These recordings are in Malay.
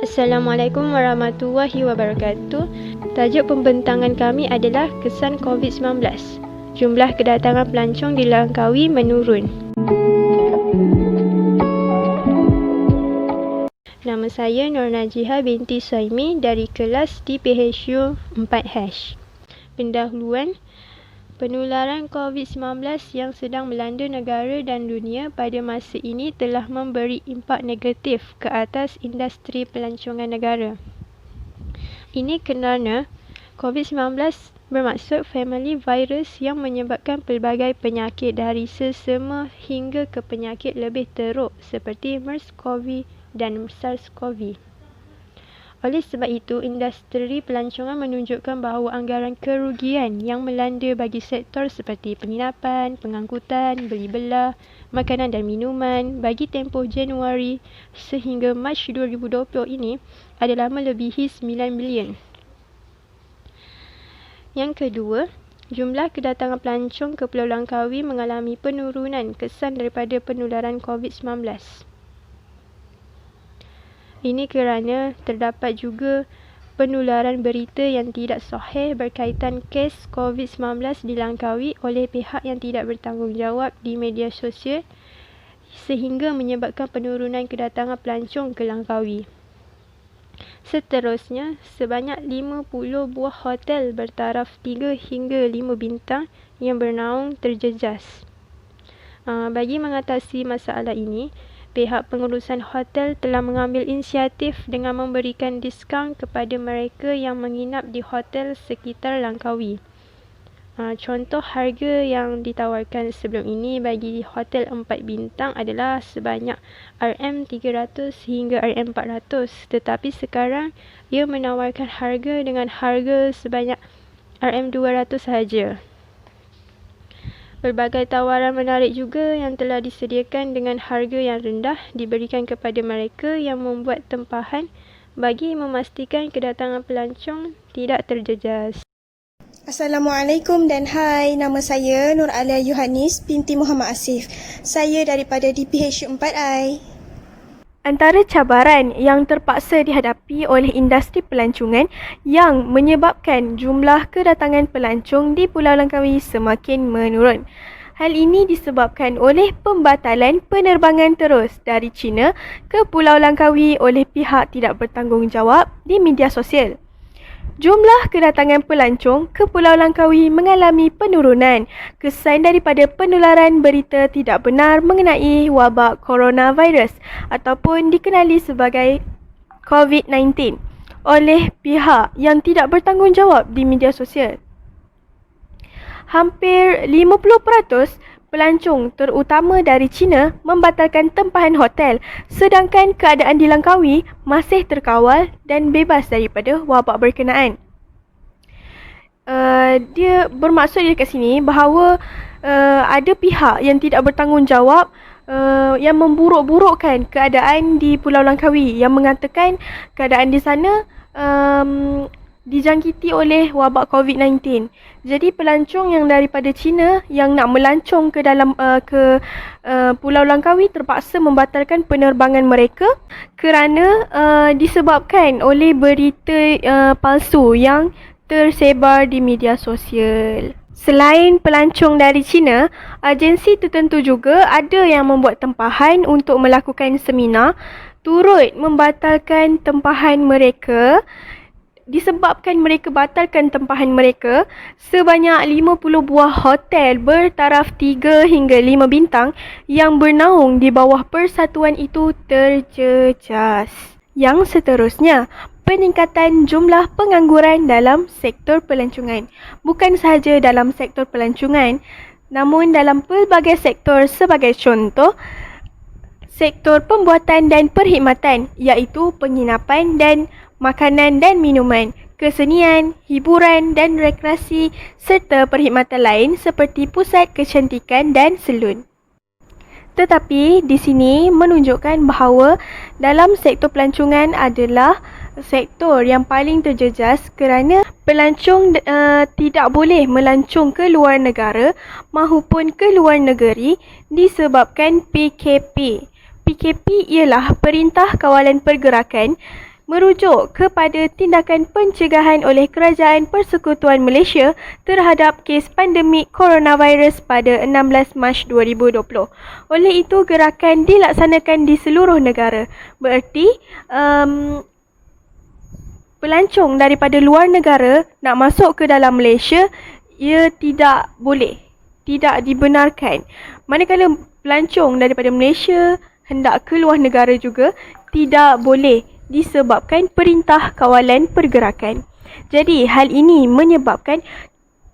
Assalamualaikum warahmatullahi wabarakatuh. Tajuk pembentangan kami adalah kesan COVID-19. Jumlah kedatangan pelancong di Langkawi menurun. Nama saya Nur Najiha binti Suhaimi dari kelas di PHU 4H. Pendahuluan, penularan COVID-19 yang sedang melanda negara dan dunia pada masa ini telah memberi impak negatif ke atas industri pelancongan negara. Ini kerana COVID-19 bermaksud family virus yang menyebabkan pelbagai penyakit dari sesama hingga ke penyakit lebih teruk seperti MERS-CoV dan SARS-CoV. Oleh sebab itu, industri pelancongan menunjukkan bahawa anggaran kerugian yang melanda bagi sektor seperti penginapan, pengangkutan, beli belah, makanan dan minuman bagi tempoh Januari sehingga Mac 2020 ini adalah melebihi 9 bilion. Yang kedua, jumlah kedatangan pelancong ke Pulau Langkawi mengalami penurunan kesan daripada penularan COVID-19. Ini kerana terdapat juga penularan berita yang tidak sahih berkaitan kes COVID-19 di Langkawi oleh pihak yang tidak bertanggungjawab di media sosial sehingga menyebabkan penurunan kedatangan pelancong ke Langkawi. Seterusnya, sebanyak 50 buah hotel bertaraf 3 hingga 5 bintang yang bernaung terjejas. Bagi mengatasi masalah ini, pihak pengurusan hotel telah mengambil inisiatif dengan memberikan diskaun kepada mereka yang menginap di hotel sekitar Langkawi. Contoh harga yang ditawarkan sebelum ini bagi hotel 4 bintang adalah sebanyak RM300 hingga RM400, tetapi sekarang ia menawarkan harga dengan harga sebanyak RM200 sahaja. Berbagai tawaran menarik juga yang telah disediakan dengan harga yang rendah diberikan kepada mereka yang membuat tempahan bagi memastikan kedatangan pelancong tidak terjejas. Assalamualaikum dan hai, nama saya Nur Alia Yohanis binti Muhammad Asif. Saya daripada DPH 4I. Antara cabaran yang terpaksa dihadapi oleh industri pelancongan yang menyebabkan jumlah kedatangan pelancong di Pulau Langkawi semakin menurun. Hal ini disebabkan oleh pembatalan penerbangan terus dari China ke Pulau Langkawi oleh pihak tidak bertanggungjawab di media sosial. Jumlah kedatangan pelancong ke Pulau Langkawi mengalami penurunan kesan daripada penularan berita tidak benar mengenai wabak coronavirus ataupun dikenali sebagai COVID-19 oleh pihak yang tidak bertanggungjawab di media sosial. Hampir 50% pelancong terutama dari China membatalkan tempahan hotel, sedangkan keadaan di Langkawi masih terkawal dan bebas daripada wabak berkenaan. Dia bermaksud dekat sini bahawa ada pihak yang tidak bertanggungjawab yang memburuk-burukkan keadaan di Pulau Langkawi, yang mengatakan keadaan di sana dijangkiti oleh wabak COVID-19. Jadi pelancong yang daripada China yang nak melancong ke dalam Pulau Langkawi terpaksa membatalkan penerbangan mereka kerana disebabkan oleh berita palsu yang tersebar di media sosial. Selain pelancong dari China, agensi tertentu juga ada yang membuat tempahan untuk melakukan seminar turut membatalkan tempahan mereka. Disebabkan mereka batalkan tempahan mereka, sebanyak 50 buah hotel bertaraf 3 hingga 5 bintang yang bernaung di bawah persatuan itu terjejas. Yang seterusnya, peningkatan jumlah pengangguran dalam sektor pelancongan. Bukan sahaja dalam sektor pelancongan, namun dalam pelbagai sektor, sebagai contoh, sektor pembuatan dan perkhidmatan iaitu penginapan dan makanan dan minuman, kesenian, hiburan dan rekreasi serta perkhidmatan lain seperti pusat kecantikan dan salon. Tetapi di sini menunjukkan bahawa dalam sektor pelancongan adalah sektor yang paling terjejas kerana pelancong tidak boleh melancong ke luar negara maupun ke luar negeri disebabkan PKP. PKP ialah Perintah Kawalan Pergerakan merujuk kepada tindakan pencegahan oleh Kerajaan Persekutuan Malaysia terhadap kes pandemik coronavirus pada 16 Mac 2020. Oleh itu, gerakan dilaksanakan di seluruh negara. Bererti, pelancong daripada luar negara nak masuk ke dalam Malaysia, ia tidak boleh, tidak dibenarkan. Manakala pelancong daripada Malaysia hendak ke luar negara juga, tidak boleh disebabkan Perintah Kawalan Pergerakan. Jadi, hal ini menyebabkan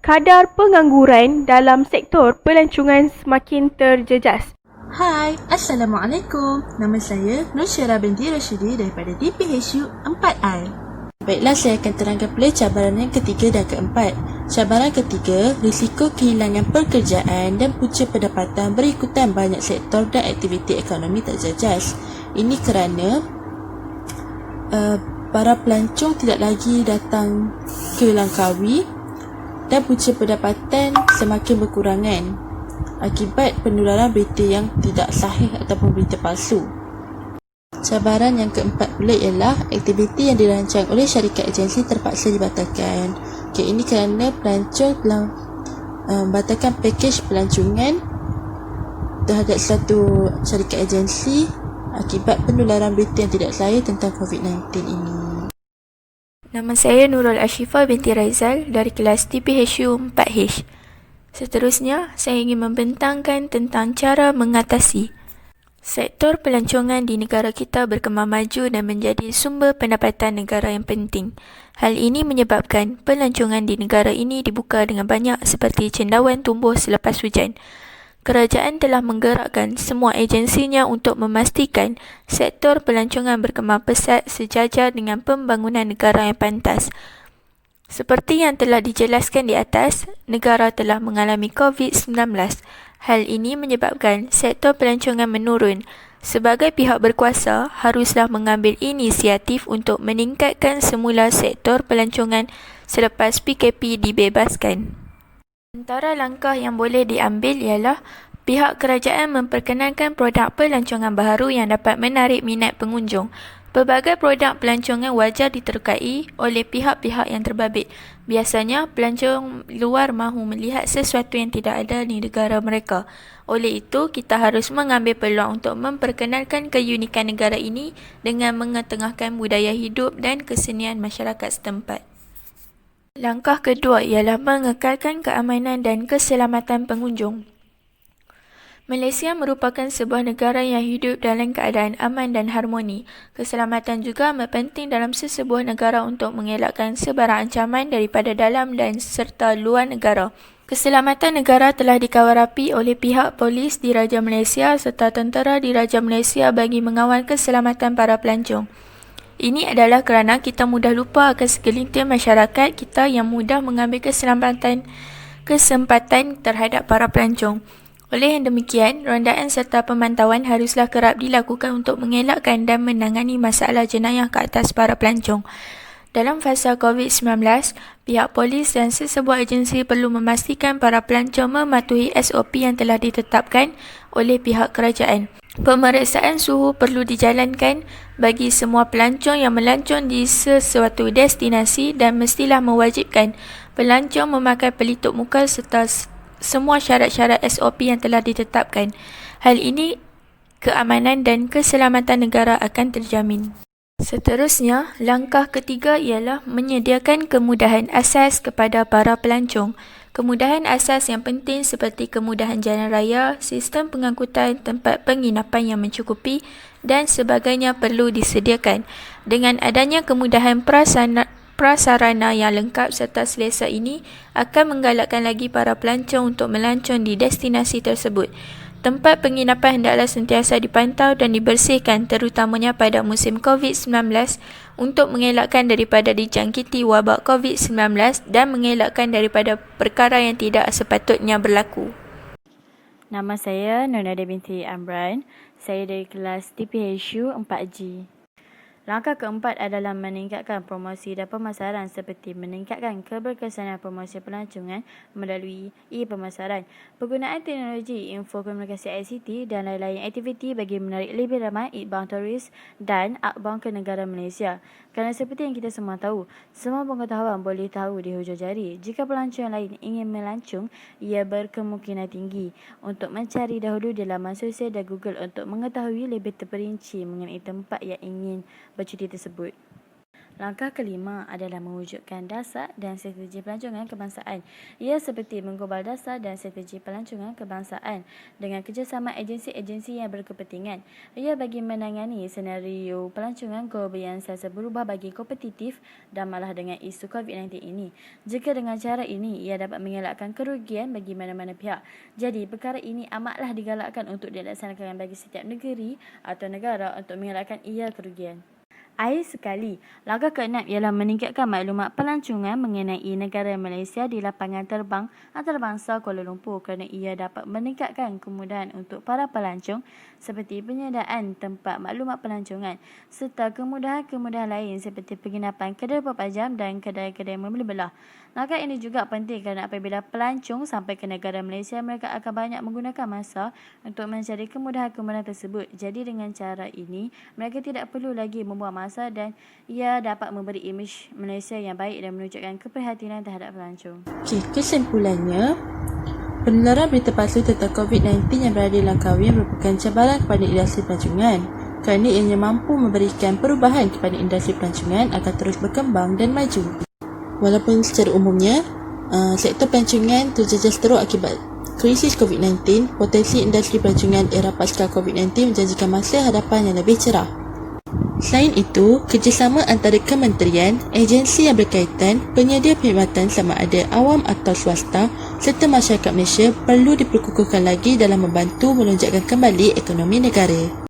kadar pengangguran dalam sektor pelancongan semakin terjejas. Hai, Assalamualaikum. Nama saya Nur Syara binti Rashidi daripada DPHU 4I. Baiklah, saya akan terangkan pula cabaran yang ketiga dan keempat. Cabaran ketiga, risiko kehilangan pekerjaan dan punca pendapatan berikutan banyak sektor dan aktiviti ekonomi terjejas. Ini kerana para pelancong tidak lagi datang ke Langkawi dan punca pendapatan semakin berkurangan akibat penularan berita yang tidak sahih ataupun berita palsu. Cabaran yang keempat pula ialah aktiviti yang dirancang oleh syarikat agensi terpaksa dibatalkan. Ini kerana pelancong telah membatalkan pakej pelancongan terhadap satu syarikat agensi akibat penularan berita yang tidak sahih tentang COVID-19 ini. Nama saya Nurul Ashifah binti Raizal dari kelas DPHU 4H. Seterusnya, saya ingin membentangkan tentang cara mengatasi. Sektor pelancongan di negara kita berkembang maju dan menjadi sumber pendapatan negara yang penting. Hal ini menyebabkan pelancongan di negara ini dibuka dengan banyak seperti cendawan tumbuh selepas hujan. Kerajaan telah menggerakkan semua agensinya untuk memastikan sektor pelancongan berkembang pesat sejajar dengan pembangunan negara yang pantas. Seperti yang telah dijelaskan di atas, negara telah mengalami COVID-19. Hal ini menyebabkan sektor pelancongan menurun. Sebagai pihak berkuasa, haruslah mengambil inisiatif untuk meningkatkan semula sektor pelancongan selepas PKP dibebaskan. Antara langkah yang boleh diambil ialah pihak kerajaan memperkenalkan produk pelancongan baharu yang dapat menarik minat pengunjung. Pelbagai produk pelancongan wajar diterkai oleh pihak-pihak yang terbabit. Biasanya, pelancong luar mahu melihat sesuatu yang tidak ada di negara mereka. Oleh itu, kita harus mengambil peluang untuk memperkenalkan keunikan negara ini dengan mengetengahkan budaya hidup dan kesenian masyarakat setempat. Langkah kedua ialah mengekalkan keamanan dan keselamatan pengunjung. Malaysia merupakan sebuah negara yang hidup dalam keadaan aman dan harmoni. Keselamatan juga amat penting dalam sesebuah negara untuk mengelakkan sebarang ancaman daripada dalam dan serta luar negara. Keselamatan negara telah dikawal rapi oleh pihak polis Diraja Malaysia serta tentera Diraja Malaysia bagi mengawal keselamatan para pelancong. Ini adalah kerana kita mudah lupa akan segelintir masyarakat kita yang mudah mengambil kesempatan terhadap para pelancong. Oleh yang demikian, rondaan serta pemantauan haruslah kerap dilakukan untuk mengelakkan dan menangani masalah jenayah ke atas para pelancong. Dalam fasa COVID-19, pihak polis dan sesebuah agensi perlu memastikan para pelancong mematuhi SOP yang telah ditetapkan oleh pihak kerajaan. Pemeriksaan suhu perlu dijalankan bagi semua pelancong yang melancong di sesuatu destinasi dan mestilah mewajibkan pelancong memakai pelitup muka serta semua syarat-syarat SOP yang telah ditetapkan. Hal ini, keamanan dan keselamatan negara akan terjamin. Seterusnya, langkah ketiga ialah menyediakan kemudahan asas kepada para pelancong. Kemudahan asas yang penting seperti kemudahan jalan raya, sistem pengangkutan, tempat penginapan yang mencukupi dan sebagainya perlu disediakan. Dengan adanya kemudahan prasarana yang lengkap serta selesa ini akan menggalakkan lagi para pelancong untuk melancong di destinasi tersebut. Tempat penginapan hendaklah sentiasa dipantau dan dibersihkan terutamanya pada musim COVID-19 untuk mengelakkan daripada dijangkiti wabak COVID-19 dan mengelakkan daripada perkara yang tidak sepatutnya berlaku. Nama saya Nurnadia binti Amran. Saya dari kelas DPHU 4G. Langkah keempat adalah meningkatkan promosi dan pemasaran seperti meningkatkan keberkesanan promosi pelancongan melalui e-pemasaran, penggunaan teknologi info komunikasi ICT dan lain-lain aktiviti bagi menarik lebih ramai inbound turis dan outbound ke negara Malaysia. Kerana seperti yang kita semua tahu, semua pengetahuan boleh tahu di hujung jari. Jika pelancong lain ingin melancong, ia berkemungkinan tinggi untuk mencari dahulu di laman sosial dan Google untuk mengetahui lebih terperinci mengenai tempat yang ingin bercuti tersebut. Langkah kelima adalah mewujudkan dasar dan strategi pelancongan kebangsaan. Ia seperti menggubal dasar dan strategi pelancongan kebangsaan dengan kerjasama agensi-agensi yang berkepentingan. Ia bagi menangani senario pelancongan global yang sentiasa berubah bagi kompetitif dan malah dengan isu COVID-19 ini. Jika dengan cara ini, ia dapat mengelakkan kerugian bagi mana-mana pihak. Jadi, perkara ini amatlah digalakkan untuk dilaksanakan bagi setiap negeri atau negara untuk mengelakkan ia kerugian. Akhir sekali, langkah keenam ialah meningkatkan maklumat pelancongan mengenai negara Malaysia di lapangan terbang antarabangsa Kuala Lumpur kerana ia dapat meningkatkan kemudahan untuk para pelancong seperti penyediaan tempat maklumat pelancongan serta kemudahan-kemudahan lain seperti penginapan kedai 24 jam dan kedai-kedai membeli belah. Langkah ini juga penting kerana apabila pelancong sampai ke negara Malaysia, mereka akan banyak menggunakan masa untuk mencari kemudahan-kemudahan tersebut. Jadi dengan cara ini, mereka tidak perlu lagi membuang masa dan ia dapat memberi imej Malaysia yang baik dan menunjukkan keprihatinan terhadap pelancong. Kesimpulannya, penularan berita palsu tentang COVID-19 yang berada di Langkawi merupakan cabaran kepada industri pelancongan kerana ianya mampu memberikan perubahan kepada industri pelancongan agar terus berkembang dan maju. Walaupun secara umumnya, sektor pelancongan terjejas teruk akibat krisis COVID-19, potensi industri pelancongan era pasca COVID-19 menjanjikan masa hadapan yang lebih cerah. Selain itu, kerjasama antara kementerian, agensi yang berkaitan, penyedia perkhidmatan sama ada awam atau swasta serta masyarakat Malaysia perlu diperkukuhkan lagi dalam membantu melonjakkan kembali ekonomi negara.